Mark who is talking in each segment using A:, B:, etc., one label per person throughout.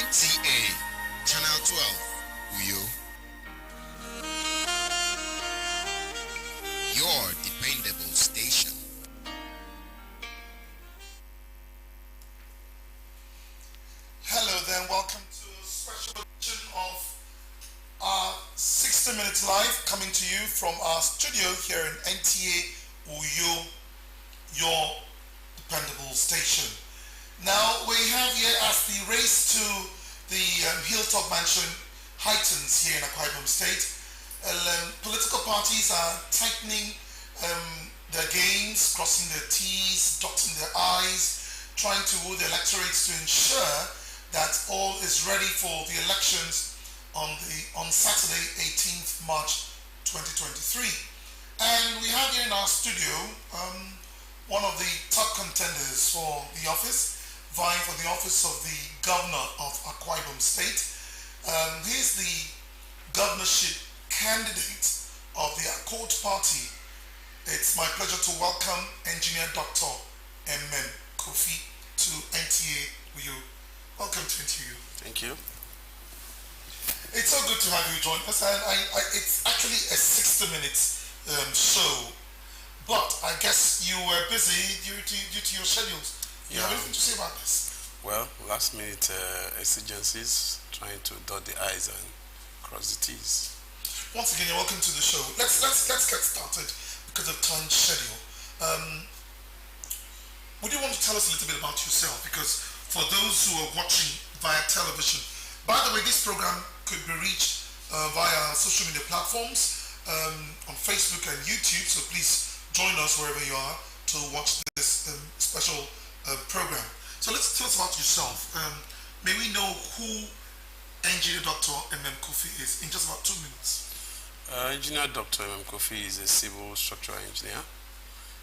A: NTA, Channel 12, Uyo. Your dependable station.
B: Hello then, welcome to a special edition of our 60 Minutes Live, coming to you from our studio here in NTA Uyo, your dependable station. Now we have here, as the race to the Hilltop Mansion heightens here in Akwa Ibom State, political parties are tightening their gains, crossing their T's, dotting their I's, trying to woo the electorates to ensure that all is ready for the elections on Saturday, 18th March 2023. And we have here in our studio one of the top contenders for the office, vying for the office of the Governor of Akwa Ibom State. He's the governorship candidate of the Accord Party. It's my pleasure to welcome Engineer Dr. Emem Koffie to NTA Uyo. Welcome to NTA.
C: Thank you.
B: It's so good to have you join us. It's actually a 60 minutes show, but I guess you were busy due to your schedules. You have anything to say about this?
C: Well, last minute exigencies, trying to dot the I's and cross the T's.
B: Once again, you're welcome to the show. Let's get started because of time schedule. Would you want to tell us a little bit about yourself? Because for those who are watching via television, by the way, this program could be reached via social media platforms on Facebook and YouTube. So please join us wherever you are to watch this special program. So let's tell us about yourself. May we know who Engineer Dr. Emem Koffie is in just about 2 minutes?
C: Engineer Dr. Emem Koffie is a civil structural engineer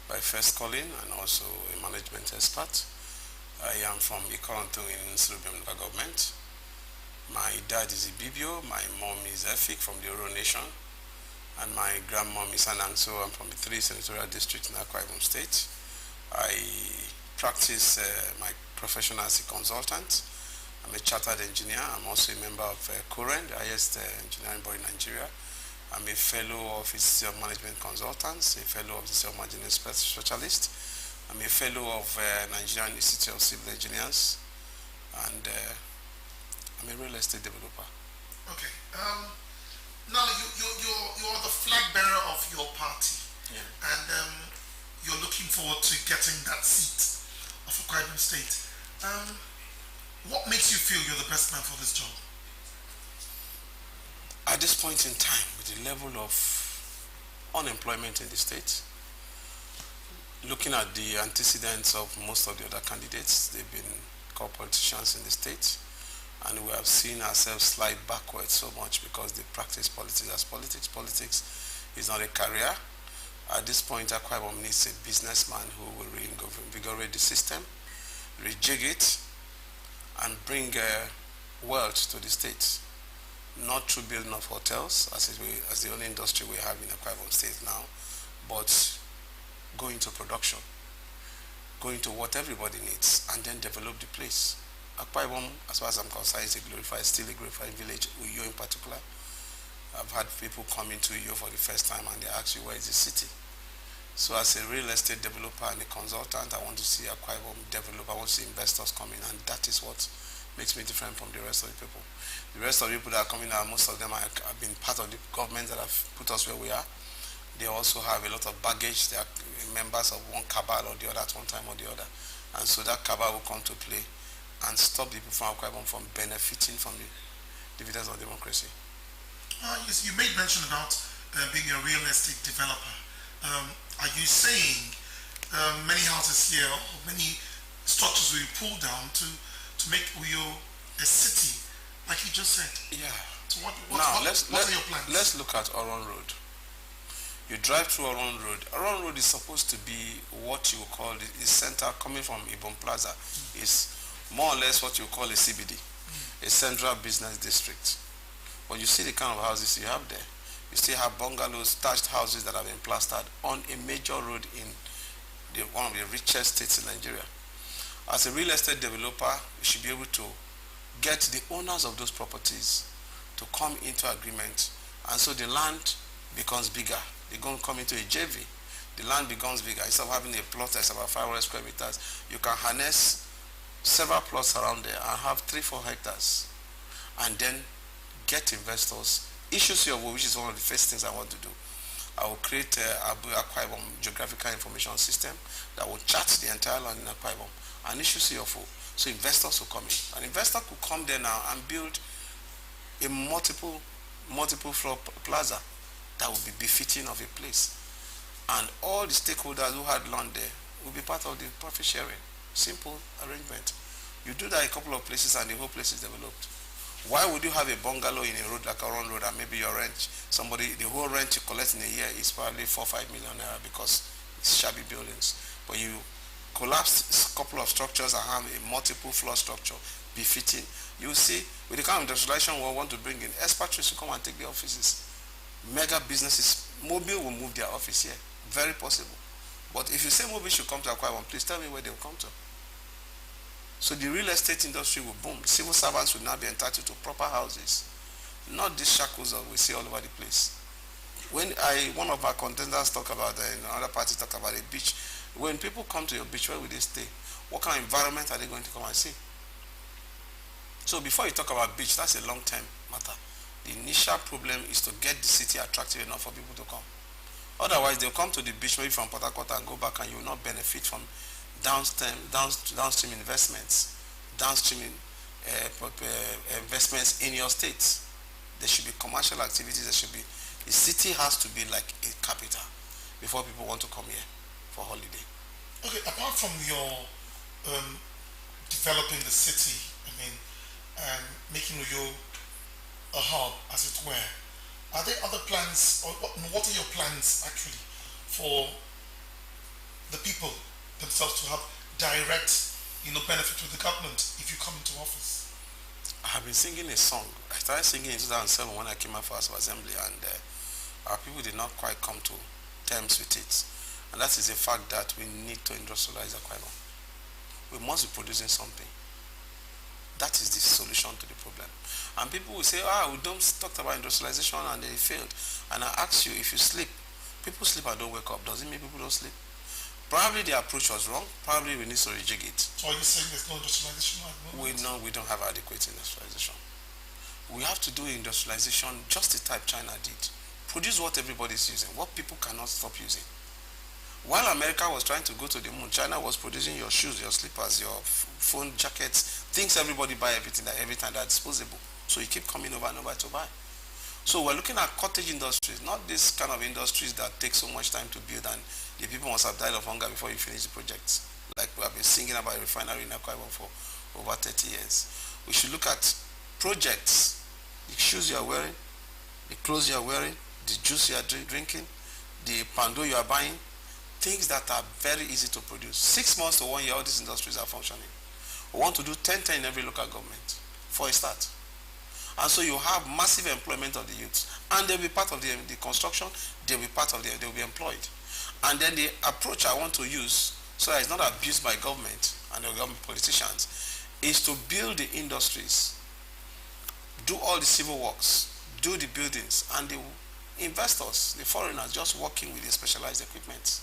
C: by first calling and also a management expert. I am from Ikoronto in Sulubem local government. My dad is Ibibio, my mom is Efik from the Oro Nation, and my grandmom is Anangso. I'm from the 3 senatorial districts in Akwa Ibom State. I practice my profession as a consultant. I'm a chartered engineer. I'm also a member of COREN, the highest engineering body in Nigeria. I'm a fellow of the Institute of Management Consultants, a fellow of the Institute of Management Specialist. I'm a fellow of Nigerian Institute of Civil Engineers, and I'm a real estate developer. Okay.
B: Now you're the flag bearer of your party, and you're looking forward to getting that seat of Akwa Ibom State. What makes you feel you're the best man for this job?
C: At this point in time, with the level of unemployment in the state, looking at the antecedents of most of the other candidates, they've been called politicians in the state, and we have seen ourselves slide backwards so much because they practice politics as politics. Politics is not a career. At this point, Akwa Ibom needs a businessman who will reinvigorate the system, rejig it, and bring wealth to the state. Not through building of hotels, as the only industry we have in Akwa Ibom State now, but go into production, go into what everybody needs, and then develop the place. Akwa Ibom, as far as I'm concerned, is still a glorified village, Uyo in particular. I've had people come into Uyo for the first time and they ask you, where is the city? So as a real estate developer and a consultant, I want to see Akwa Ibom develop. I want to see investors come in, and that is what makes me different from the rest of the people. The rest of the people that are coming out, most of them have been part of the government that have put us where we are. They also have a lot of baggage. They are members of one cabal or the other at one time or the other. And so that cabal will come to play and stop the people from Akwa Ibom from benefiting from the dividends of democracy.
B: Yes, you made mention about being a real estate developer. Are you saying many houses here or many structures will be pulled down to make Uyo a city, like you just said?
C: Yeah.
B: So what are your plans?
C: Let's look at Oron Road. You drive through Oron Road. Oron Road is supposed to be what you call the center coming from Ibom Plaza. Is more or less what you call a CBD, a central business district. But you see the kind of houses you have there. You still have bungalows, thatched houses that have been plastered on a major road in one of the richest states in Nigeria. As a real estate developer, you should be able to get the owners of those properties to come into agreement, and so the land becomes bigger. They're going to come into a JV. The land becomes bigger. Instead of having a plot that's about 500 square meters, you can harness several plots around there and have 3-4 hectares, and then get investors, issue COO, which is one of the first things I want to do. I will create a Akwa Ibom geographical information system that will chart the entire land in Akwa Ibom and issue CFO. So investors will come in. An investor could come there now and build a multiple floor plaza that will be befitting of a place. And all the stakeholders who had land there will be part of the profit sharing. Simple arrangement. You do that in a couple of places and the whole place is developed. Why would you have a bungalow in a road like a round road and maybe your rent, the whole rent you collect in a year is probably 4-5 million naira because it's shabby buildings. But you collapse a couple of structures and have a multiple floor structure befitting. You see, with the kind of industrialization we want to bring in, expatriates will come and take the offices. Mega businesses, Mobile will move their office here. Very possible. But if you say Mobile should come to Akwa Ibom, please tell me where they will come to. So the real estate industry will boom. Civil servants will now be entitled to proper houses, not these shackles that we see all over the place. When one of our contenders talk about, another party talk about a beach, when people come to your beach, where will they stay? What kind of environment are they going to come and see? So before you talk about beach, that's a long-term matter. The initial problem is to get the city attractive enough for people to come. Otherwise, they'll come to the beach maybe from Port Harcourt and go back, and you will not benefit from downstream investments, investments in your state. There should be commercial activities. The city has to be like a capital before people want to come here for holiday.
B: Okay, apart from your developing the city, and making Uyo a hub, as it were, are there other plans, or what are your plans actually for the people themselves to have direct, benefit with the government if you come into office?
C: I have been singing a song. I started singing in 2007 when I came out for House of Assembly, and our people did not quite come to terms with it. And that is the fact that we need to industrialize Akwa Ibom. We must be producing something. That is the solution to the problem. And people will say, we don't talk about industrialization and they failed. And I ask you, if you sleep, people sleep and don't wake up. Does it mean people don't sleep? Probably the approach was wrong. Probably we need to rejig it.
B: So are you saying there's no industrialization at the moment?
C: We don't have adequate industrialization. We have to do industrialization just the type China did. Produce what everybody's using, what people cannot stop using. While America was trying to go to the moon, China was producing your shoes, your slippers, your phone jackets, things everybody buy every time they're disposable. So you keep coming over and over to buy. So we're looking at cottage industries, not this kind of industries that take so much time to build and the people must have died of hunger before you finish the projects. Like we have been singing about a refinery in Akwa Ibom for over 30 years. We should look at projects, the shoes you are wearing, the clothes you are wearing, the juice you are drinking, the pando you are buying, things that are very easy to produce. 6 months to 1 year, all these industries are functioning. We want to do 10-10 in every local government for a start. And so you have massive employment of the youths. And they'll be part of the construction, they'll be employed. And then the approach I want to use, so that it's not abused by government and the government politicians, is to build the industries, do all the civil works, do the buildings, and the investors, the foreigners, just working with the specialized equipment.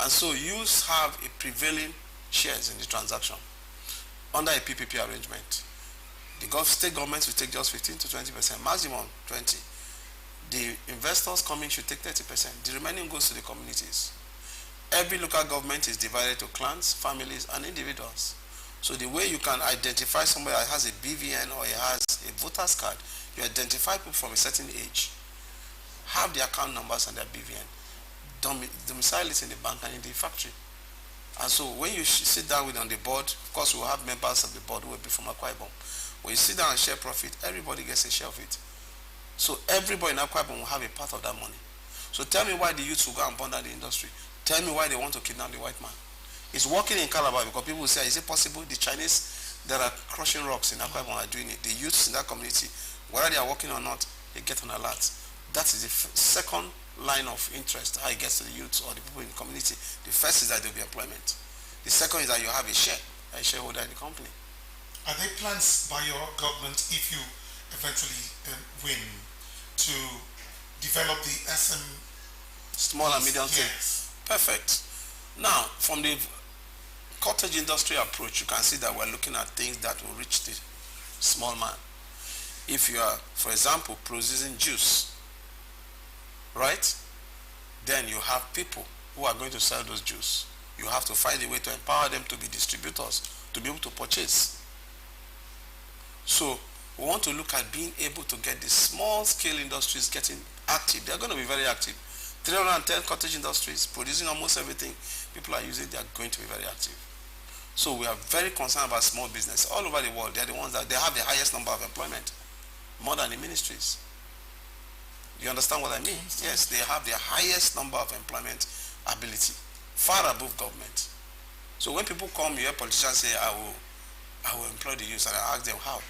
C: And so you have a prevailing shares in the transaction under a PPP arrangement. The state governments will take just 15 to 20%, maximum 20. The investors coming should take 30%. The remaining goes to the communities. Every local government is divided to clans, families, and individuals. So the way you can identify somebody that has a BVN or has a voter's card, you identify people from a certain age, have the account numbers and their BVN, domicile it in the bank and in the factory. And so when you sit down with on the board, of course we'll have members of the board who will be from Akwa Ibom. When you sit down and share profit, everybody gets a share of it. So everybody in Akwa Ibom will have a part of that money. So tell me why the youths will go and burn down the industry. Tell me why they want to kidnap the white man. It's working in Calabar because people will say, is it possible the Chinese that are crushing rocks in Akwa Ibom are doing it? The youths in that community, whether they are working or not, they get an alert. That is the second line of interest, how it gets to the youths or the people in the community. The first is that there will be employment. The second is that you have a shareholder in the company.
B: Are there plans by your government, if you eventually win, to develop the SM?
C: Small and medium scale.
B: Yes.
C: Perfect. Now, from the cottage industry approach, you can see that we're looking at things that will reach the small man. If you are, for example, producing juice, right? Then you have people who are going to sell those juice. You have to find a way to empower them to be distributors, to be able to purchase. So we want to look at being able to get the small scale industries getting active. They're going to be very active. 310 cottage industries producing almost everything people are using, they are going to be very active. So we are very concerned about small business. All over the world, they are the ones that they have the highest number of employment, more than the ministries. You understand what I mean? Yes, they have the highest number of employment ability, far above government. So when people come, you hear politicians say, I will employ the youth, and I ask them how.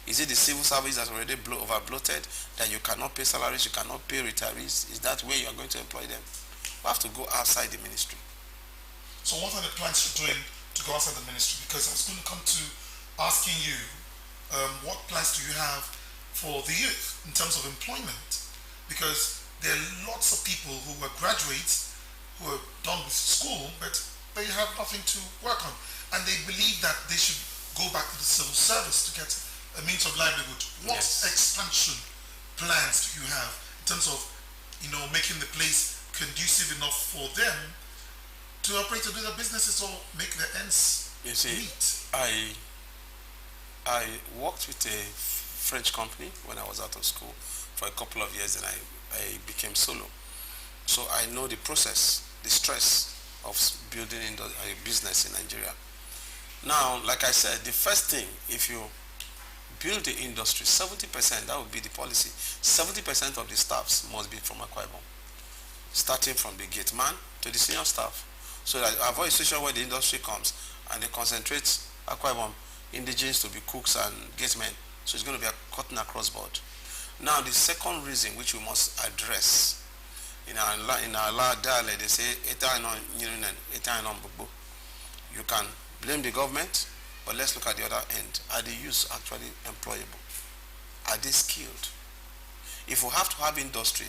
C: Is it the civil service that's already over bloated, that you cannot pay salaries, you cannot pay retirees? Is that where you are going to employ them? We have to go outside the ministry.
B: So what are the plans you're doing to go outside the ministry? Because I was going to come to asking you, what plans do you have for the youth in terms of employment? Because there are lots of people who are graduates, who are done with school, but they have nothing to work on. And they believe that they should go back to the civil service to get a means of livelihood. What expansion plans do you have in terms of, making the place conducive enough for them to operate, to do their businesses or make their ends meet?
C: I worked with a French company when I was out of school for a couple of years, and I became solo. So I know the process, the stress of building a business in Nigeria. Now, like I said, the first thing, if you build the industry, 70%, that would be the policy. 70% of the staffs must be from Akwa Ibom, starting from the gate man to the senior staff, so that avoid a situation where the industry comes and they concentrate Akwa Ibom indigenes to be cooks and gate men. So it's going to be a cutting across board. Now, the second reason which we must address in our dialect, they say, you can blame the government, but let's look at the other end. Are the youths actually employable? Are they skilled? If we have to have industries